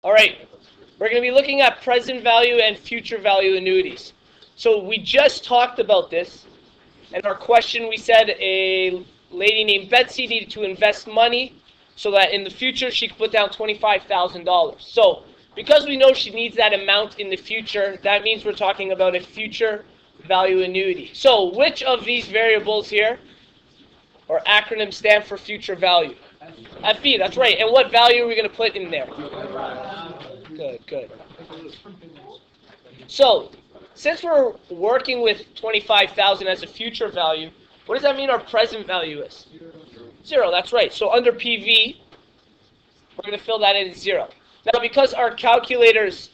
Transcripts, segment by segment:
All right, we're going to be looking at present value and future value annuities. So we just talked about this, and our question, we said a lady named Betsy needed to invest money so that in the future she could put down $25,000. So because we know she needs that amount in the future, that means we're talking about a future value annuity. So which of these variables here or acronyms stand for future value? FV, that's right. And what value are we going to put in there? Good. So, since we're working with 25,000 as a future value, what does that mean our present value is? 0, that's right. So under PV, we're going to fill that in as 0. Now, because our calculators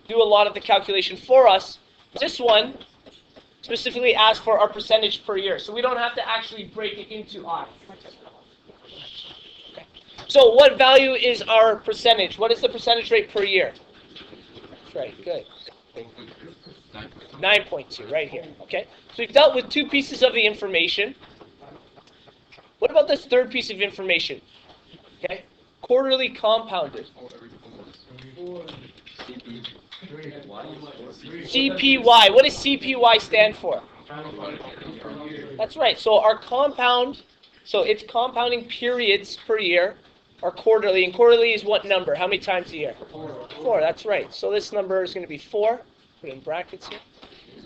do a lot of the calculation for us, this one specifically asks for our percentage per year. So we don't have to actually break it into I. Okay. So what value is our percentage? What is the percentage rate per year? That's right, good. 9.2, right here. Okay. So we've dealt with 2 pieces of the information. What about this third piece of information? Okay. Quarterly compounded. CPY. What does CPY stand for? That's right. So our compound, so it's compounding periods per year, are quarterly. And quarterly is what number? How many times a year? 4. That's right. So this number is going to be 4. Put it in brackets here.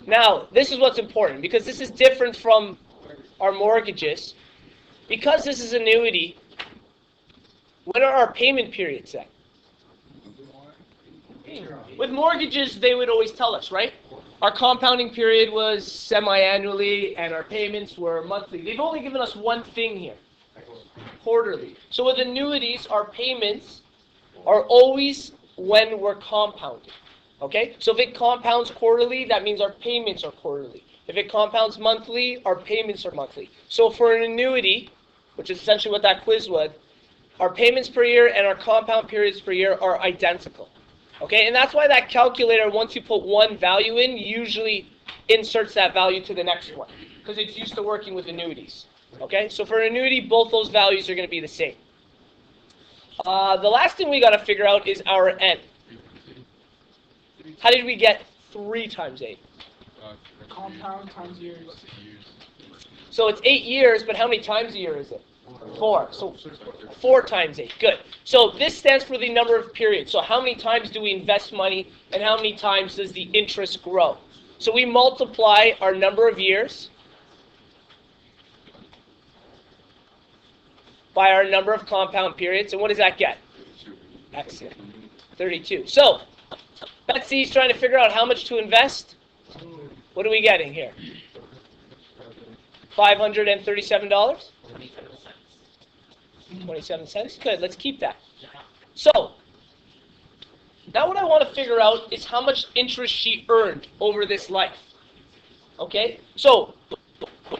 Now, this is what's important, because this is different from our mortgages. Because this is annuity, when are our payment periods set? With mortgages, they would always tell us, right? Our compounding period was semi-annually, and our payments were monthly. They've only given us one thing here, quarterly. So with annuities, our payments are always when we're compounding. Okay? So if it compounds quarterly, that means our payments are quarterly. If it compounds monthly, our payments are monthly. So for an annuity, which is essentially what that quiz was, our payments per year and our compound periods per year are identical. Okay, and that's why that calculator, once you put one value in, usually inserts that value to the next one, because it's used to working with annuities. Okay, so for an annuity, both those values are going to be the same. The last thing we got to figure out is our N. How did we get 3 times 8? Compound times years. So it's 8 years, but how many times a year is it? 4. So 4 times 8. Good. So this stands for the number of periods. So how many times do we invest money, and how many times does the interest grow? So we multiply our number of years by our number of compound periods, and what does that get? Excellent. 32. So Betsy's trying to figure out how much to invest. What are we getting here? $537? 27 cents? Good, let's keep that. So, now what I want to figure out is how much interest she earned over this life. Okay? So,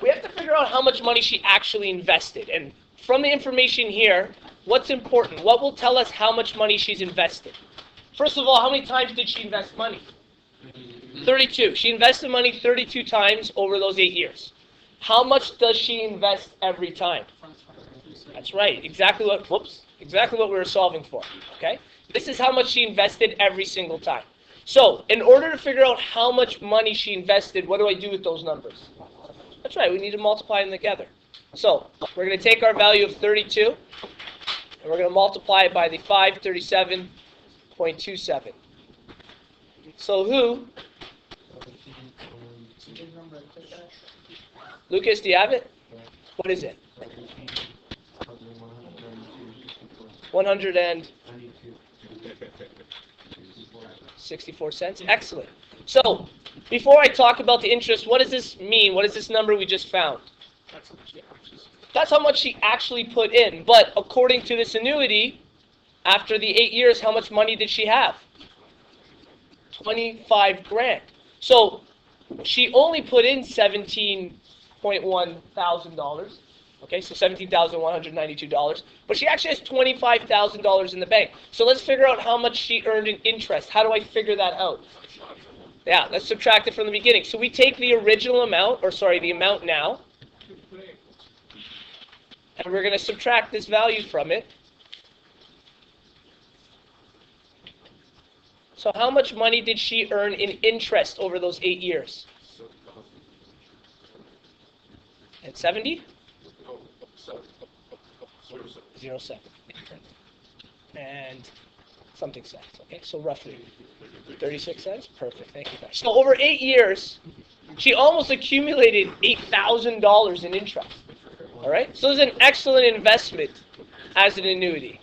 we have to figure out how much money she actually invested. And from the information here, what's important? What will tell us how much money she's invested? First of all, how many times did she invest money? 32. She invested money 32 times over those 8 years. How much does she invest every time? That's right. Exactly what we were solving for. Okay? This is how much she invested every single time. So, in order to figure out how much money she invested, what do I do with those numbers? That's right. We need to multiply them together. So, we're going to take our value of 32, and we're going to multiply it by the 537.27. So, who? Lucas, do you have it? What is it? 164 cents. Excellent. So, before I talk about the interest, what does this mean? What is this number we just found? That's how much she actually put in. But according to this annuity, after the 8 years, how much money did she have? 25 grand. So, she only put in $17.1 thousand. Okay, so $17,192. But she actually has $25,000 in the bank. So let's figure out how much she earned in interest. How do I figure that out? Yeah, let's subtract it from the beginning. So we take the original amount, the amount now, and we're going to subtract this value from it. So how much money did she earn in interest over those 8 years? At 70? 0.7. And something cents. Okay, so roughly 36 cents. Perfect. Thank you, guys. So over 8 years, she almost accumulated $8,000 in interest. All right, so it's an excellent investment as an annuity.